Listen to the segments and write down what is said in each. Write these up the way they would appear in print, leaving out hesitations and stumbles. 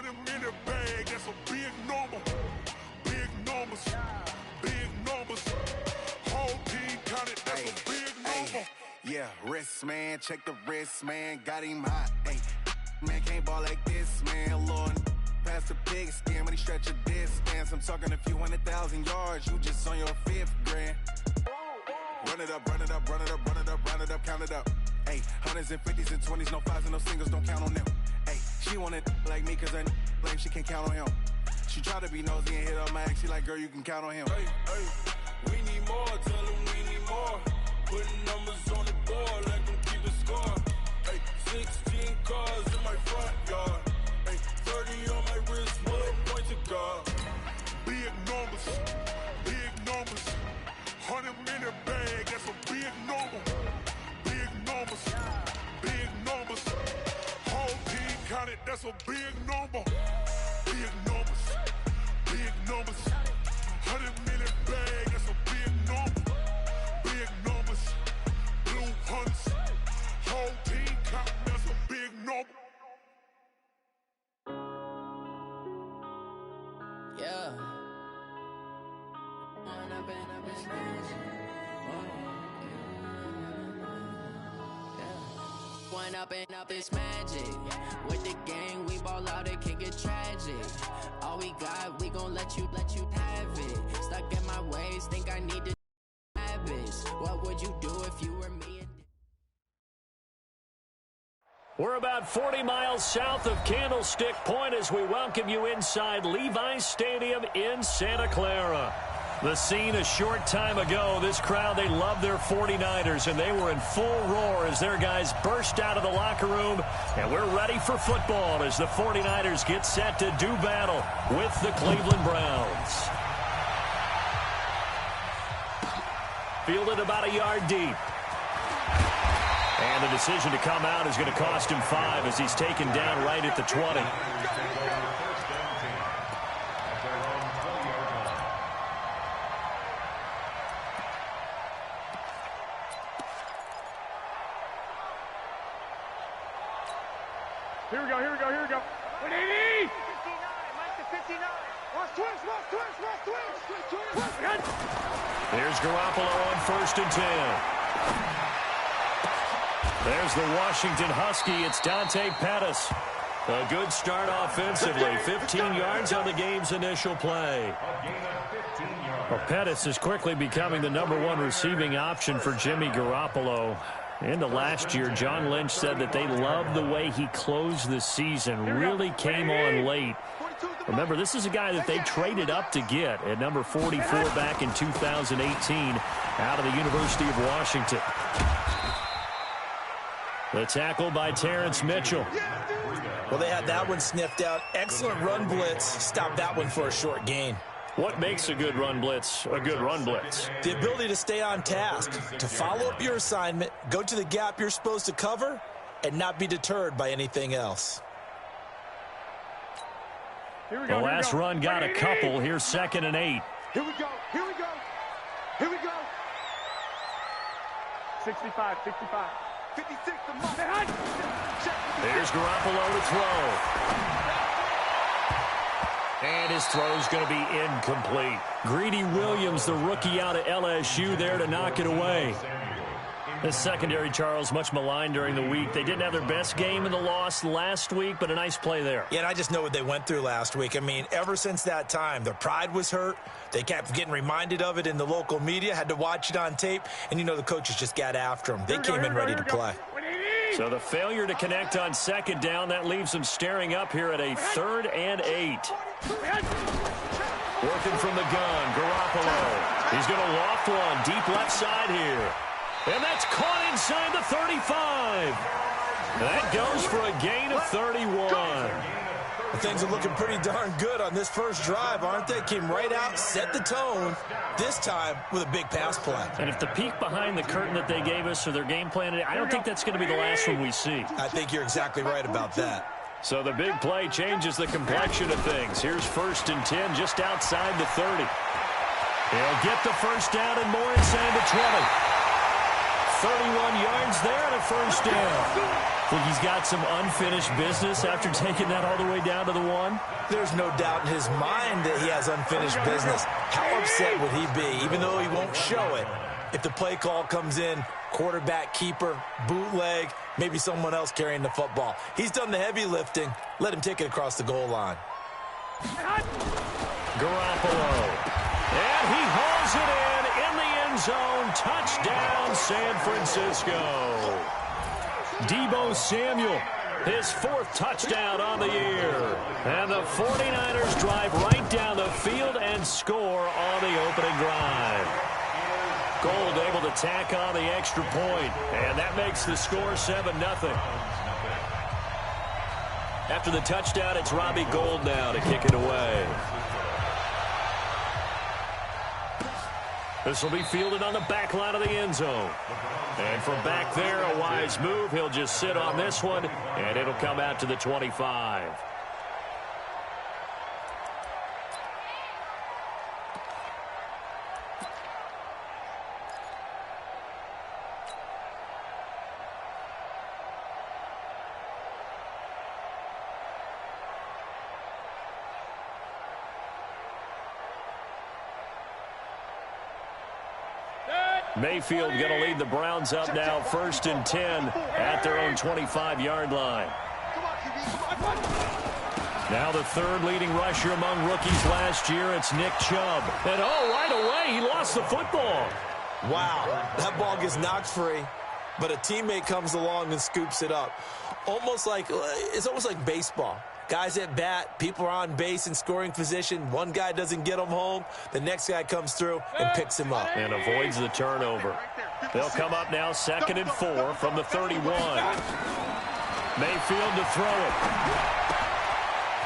100-minute bag, that's a big number. Big numbers, big numbers. Whole team counted, that's a big number. Yeah, wrist, man, check the wrist, man, got him hot. Ay, man, can't ball like this, man, Lord. Past the pig skin when he stretch a distance. I'm talking a few 100,000 yards, you just on your 5th grand. Run it up, run it up, run it up, run it up, run it up, count it up. Ay, hundreds and 50s and 20s, no 5s and no singles, don't count on them. Ay, she want it like me cause her like she can count on him. She try to be nosy and hit up my ex, she like, girl, you can count on him. Hey, hey, we need more, tell them we need more. Putting numbers on the board, let them keep it score. Hey, 16 cars in my front yard. Hey, 30 on my wrist, one point to God. Big numbers, big numbers. 100-minute bag, that's a big number. Big numbers, big numbers. Whole team counted, that's a big number. Big numbers, big numbers. 100-minute bag, that's a big number. Big numbers, blue hunts. Whole team counting, that's a big number. Yeah. One up and up is magic. With the gang, we ball out, it can get tragic. All we got, we gon' let you have it. Stuck in my ways, think I need to habits. What would you do if you were me? We're about 40 miles south of Candlestick Point as we welcome you inside Levi's Stadium in Santa Clara. The scene a short time ago, this crowd, they love their 49ers, and they were in full roar as their guys burst out of the locker room. And we're ready for football as the 49ers get set to do battle with the Cleveland Browns. Fielded about a yard deep. And the decision to come out is going to cost him 5 as he's taken down right at the 20. Here we go, here we go, here we go. 180! 59, Mike to 59. Watch twist, watch twist, watch twist. There's Garoppolo on 1st and 10. There's the Washington Husky. It's Dante Pettis. A good start offensively. 15 yards on the game's initial play. Well, Pettis is quickly becoming the #1 receiving option for Jimmy Garoppolo. Into last year, John Lynch said that they loved the way he closed the season, really came on late. Remember, this is a guy that they traded up to get at number 44 back in 2018 out of the University of Washington. The tackle by Terrence Mitchell. Well, they had that one sniffed out. Excellent run blitz. Stopped that one for a short gain. What makes a good run blitz a good run blitz? The ability to stay on task, to follow up your assignment, go to the gap you're supposed to cover, and not be deterred by anything else. Here we go, the last run got a couple. Here's 2nd and 8. Here we go, here we go, here we go. 65, 65. 56 to Mike. There's Garoppolo to throw. And his throw's going to be incomplete. Greedy Williams, the rookie out of LSU, there to knock it away. The secondary, Charles, much maligned during the week. They didn't have their best game in the loss last week, but a nice play there. Yeah, and I just know what they went through last week. I mean, ever since that time, their pride was hurt. They kept getting reminded of it in the local media, had to watch it on tape, and, you know, the coaches just got after them. They came in ready to play. So the failure to connect on 2nd down, that leaves them staring up here at a 3rd and 8. Working from the gun, Garoppolo. He's going to loft one deep left side here. And that's caught inside the 35. That goes for a gain of 31. Things are looking pretty darn good on this first drive, aren't they? Came right out, set the tone, this time with a big pass play. And if the peek behind the curtain that they gave us or their game plan, I don't think that's going to be the last one we see. I think you're exactly right about that. So the big play changes the complexion of things. Here's 1st and 10 just outside the 30. He'll get the first down and more inside the 20. 31 yards there and a first down. Think he's got some unfinished business after taking that all the way down to the 1? There's no doubt in his mind that he has unfinished business. How upset would he be, even though he won't show it, if the play call comes in, quarterback keeper, bootleg, maybe someone else carrying the football? He's done the heavy lifting. Let him take it across the goal line. Garoppolo. And he hauls it in the end zone. Touchdown, San Francisco. Deebo Samuel, his 4th touchdown on the year. And the 49ers drive right down the field and score on the opening drive. Gold able to tack on the extra point, and that makes the score 7-0. After the touchdown, it's Robbie Gould now to kick it away. This will be fielded on the back line of the end zone. And from back there, a wise move. He'll just sit on this one, and it'll come out to the 25. Mayfield going to lead the Browns up now, 1st and 10 at their own 25-yard line. Now the 3rd leading rusher among rookies last year, it's Nick Chubb. And right away, he lost the football. Wow, that ball gets knocked free, but a teammate comes along and scoops it up. It's almost like baseball. Guys at bat, people are on base in scoring position. One guy doesn't get him home. The next guy comes through and picks him up. And avoids the turnover. They'll come up now 2nd and 4 from the 31. Mayfield to throw it.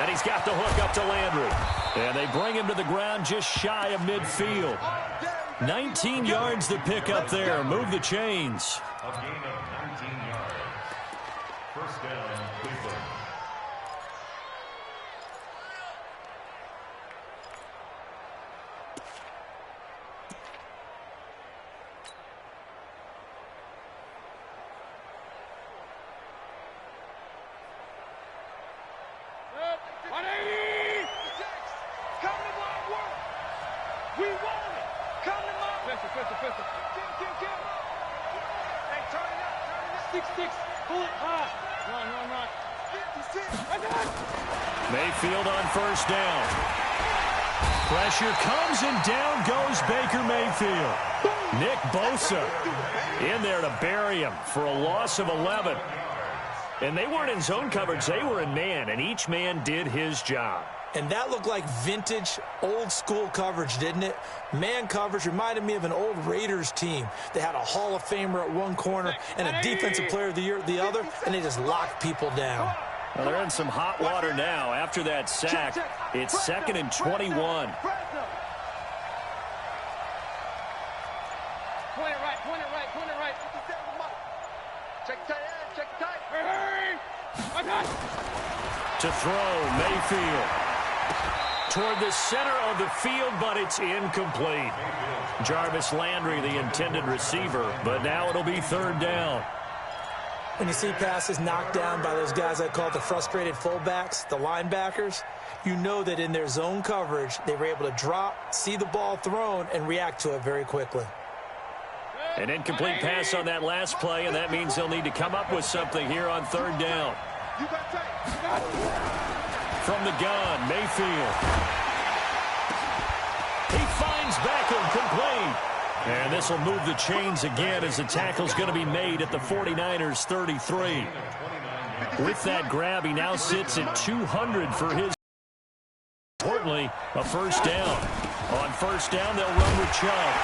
And he's got the hook up to Landry. And they bring him to the ground just shy of midfield. 19 yards to pick up there. Move the chains. A gain of 19 yards. First down, Cleveland. Mayfield on first down. Pressure comes and down goes Baker Mayfield. Nick Bosa in there to bury him for a loss of 11. And they weren't in zone coverage, they were in man, and each man did his job. And that looked like vintage, old-school coverage, didn't it? Man coverage reminded me of an old Raiders team. They had a Hall of Famer at one corner and a Defensive Player of the Year at the other, and they just locked people down. Well, they're in some hot water now. After that sack, it's 2nd and 21. Point it right. Check tight. Hurry! To throw, Mayfield. Toward the center of the field, but it's incomplete. Jarvis Landry, the intended receiver, but now it'll be 3rd down. When you see passes knocked down by those guys I call the frustrated fullbacks, the linebackers, you know that in their zone coverage, they were able to drop, see the ball thrown, and react to it very quickly. An incomplete pass on that last play, and that means they'll need to come up with something here on 3rd down. From the gun, Mayfield. He finds Beckham, complete. And this will move the chains again as the tackle's going to be made at the 49ers' 33. With that grab, he now sits at 200 for his. Importantly, a first down. On first down, they'll run with Chubb.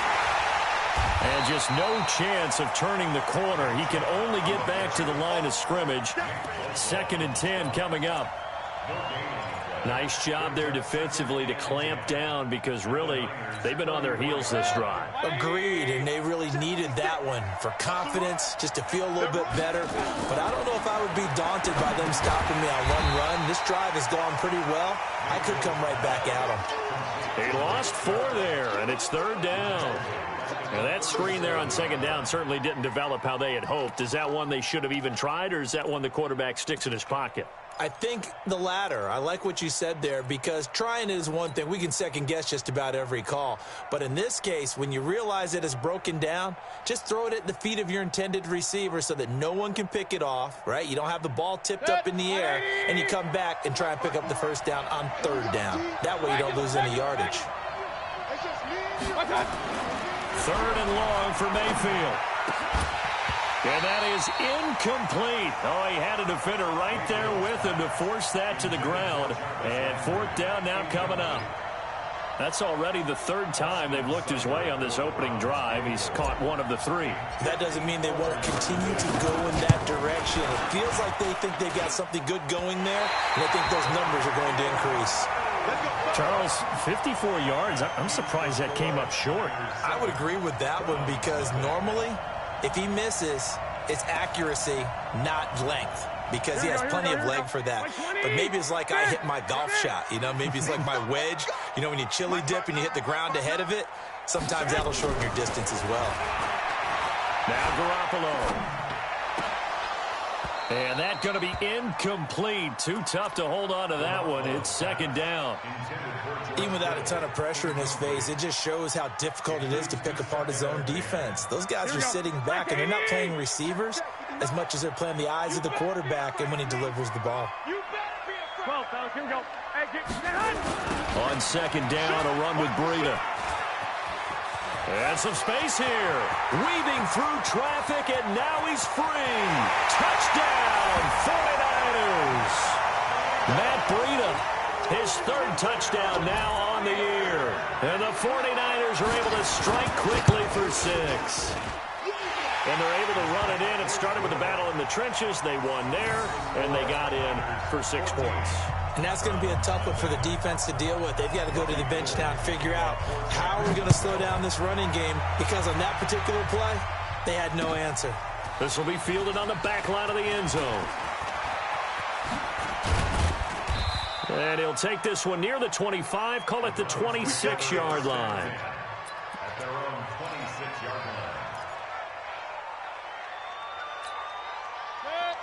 And just no chance of turning the corner. He can only get back to the line of scrimmage. 2nd and 10 coming up. Nice job there defensively to clamp down because really they've been on their heels this drive. Agreed, and they really needed that one for confidence, just to feel a little bit better. But I don't know if I would be daunted by them stopping me on one run. This drive has gone pretty well. I could come right back at them. They lost 4 there, and it's 3rd down. Now that screen there on second down certainly didn't develop how they had hoped. Is that one they should have even tried, or is that one the quarterback sticks in his pocket? I think the latter. I like what you said there, because trying is one thing. We can second-guess just about every call. But in this case, when you realize it is broken down, just throw it at the feet of your intended receiver so that no one can pick it off, right? You don't have the ball tipped up in the air, and you come back and try and pick up the first down on third down. That way you don't lose any yardage. Third and long for Mayfield. And that is incomplete. Oh, he had a defender right there with him to force that to the ground. And fourth down now coming up. That's already the third time they've looked his way on this opening drive. He's caught one of the three. That doesn't mean they won't continue to go in that direction. It feels like they think they've got something good going there, and I think those numbers are going to increase. Charles, 54 yards. I'm surprised that came up short. I would agree with that one, because normally, if he misses, it's accuracy, not length, because he has plenty of leg for that. But maybe it's like I hit my golf shot, you know, maybe it's like my wedge. You know, when you chili dip and you hit the ground ahead of it, sometimes that'll shorten your distance as well. Now Garoppolo. And that's going to be incomplete. Too tough to hold on to that one. It's second down. Even without a ton of pressure in his face, it just shows how difficult it is to pick apart his own defense. Those guys are sitting back, and they're not playing receivers as much as they're playing the eyes of the quarterback and when he delivers the ball. 12, fellas, here we go. Hey, on second down, a run with Breida. And some space here. Weaving through traffic, and now he's free. Touchdown, 49ers. Matt Breida, his third touchdown now on the year. And the 49ers are able to strike quickly for 6. And they're able to run it in. It started with a battle in the trenches. They won there, and they got in for 6 points. And that's going to be a tough one for the defense to deal with. They've got to go to the bench now and figure out how are we going to slow down this running game, because on that particular play, they had no answer. This will be fielded on the back line of the end zone. And he'll take this one near the 25, call it the 26-yard line. At their own 26-yard line.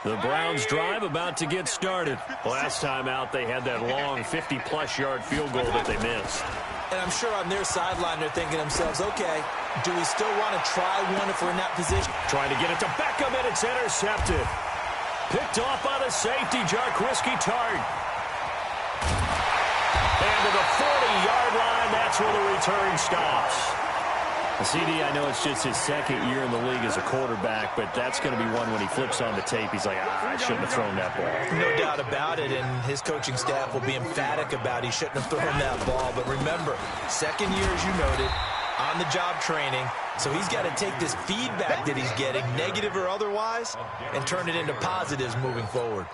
The Browns' drive about to get started. Last time out, they had that long 50-plus yard field goal that they missed. And I'm sure on their sideline, they're thinking to themselves, okay, do we still want to try one if we're in that position? Trying to get it to Beckham, and it's intercepted. Picked off by the safety, Jarquiski Tart. And to the 40-yard line, that's where the return stops. CD, I know it's just his second year in the league as a quarterback, but that's going to be one when he flips on the tape. He's like, I shouldn't have thrown that ball. No doubt about it, and his coaching staff will be emphatic about he shouldn't have thrown that ball. But remember, second year, as you noted, on-the-job training, so he's got to take this feedback that he's getting, negative or otherwise, and turn it into positives moving forward.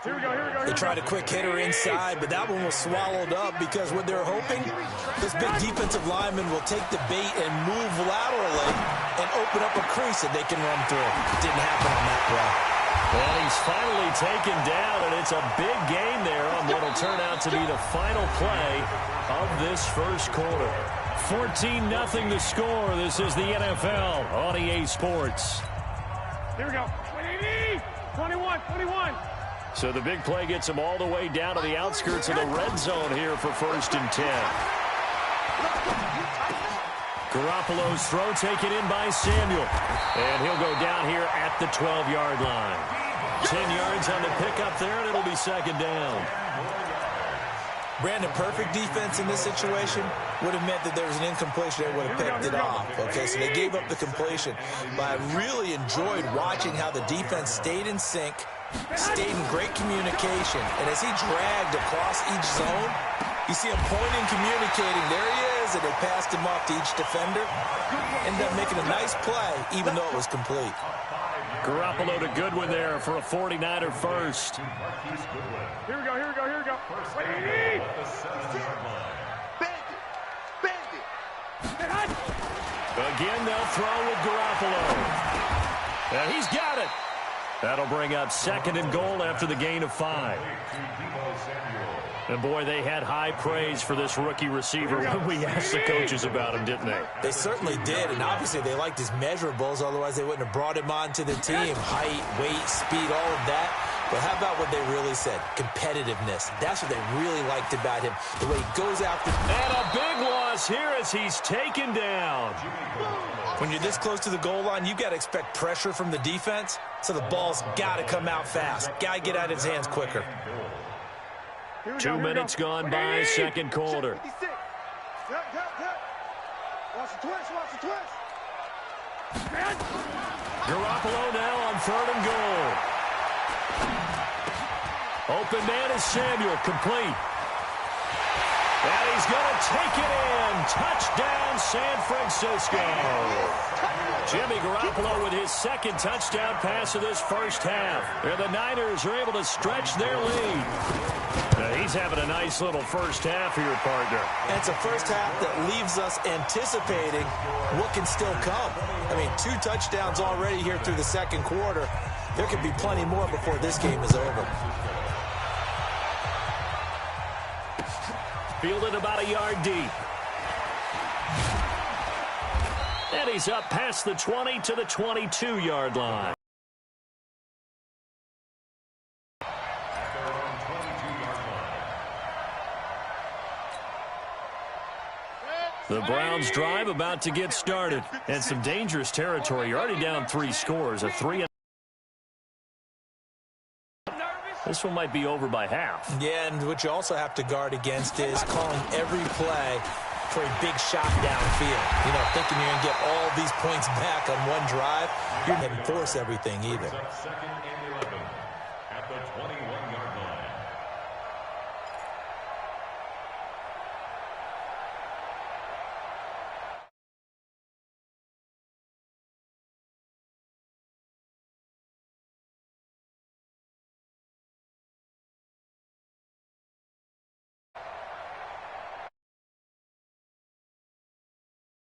They tried a quick hitter inside, but that one was swallowed up because what they're hoping, this big defensive lineman will take the bait and move laterally and open up a crease that they can run through. It didn't happen on that play. Well, he's finally taken down, and it's a big game there on what will turn out to be the final play of this first quarter. 14-0 the score. This is the NFL on EA Sports. Here we go. 21, 21. So the big play gets him all the way down to the outskirts of the red zone here for 1st and 10. Garoppolo's throw taken in by Samuel. And he'll go down here at the 12-yard line. 10 yards on the pickup there, and it'll be second down. Brandon, perfect defense in this situation would have meant that there was an incompletion. They would have picked it off. Okay, so they gave up the completion. But I really enjoyed watching how the defense stayed in sync, stayed in great communication. And as he dragged across each zone, you see him pointing, communicating. There he is, and they passed him off to each defender. Ended up making a nice play, even though it was complete. Garoppolo to Goodwin there for a 49er first. Here we go, here we go, here we go. Again, they'll throw with Garoppolo. And he's got it. That'll bring up 2nd and goal after the gain of 5. And, boy, they had high praise for this rookie receiver when we asked the coaches about him, didn't they? They certainly did, and obviously they liked his measurables. Otherwise, they wouldn't have brought him onto the team. Height, weight, speed, all of that. But how about what they really said? Competitiveness. That's what they really liked about him. The way he goes after. And a big loss here as he's taken down. When you're this close to the goal line, you've got to expect pressure from the defense. So the ball's got to come out fast. Got to get out of his hands quicker. 2 minutes gone by, second quarter. Watch the twist, watch the twist. Garoppolo now on 3rd and goal. Open man is Samuel, complete. And he's going to take it in. Touchdown, San Francisco. Jimmy Garoppolo with his 2nd touchdown pass of this first half. And the Niners are able to stretch their lead. Now he's having a nice little first half here, partner. And it's a first half that leaves us anticipating what can still come. I mean, 2 touchdowns already here through the second quarter. There could be plenty more before this game is over. Fielded about a yard deep. And he's up past the 20 to the 22-yard line. The Browns drive about to get started. And some dangerous territory. You're already down 3 scores. A 3. This one might be over by half. Yeah, and what you also have to guard against is calling every play for a big shot downfield. You know, thinking you're going to get all these points back on one drive. You're going to force everything either.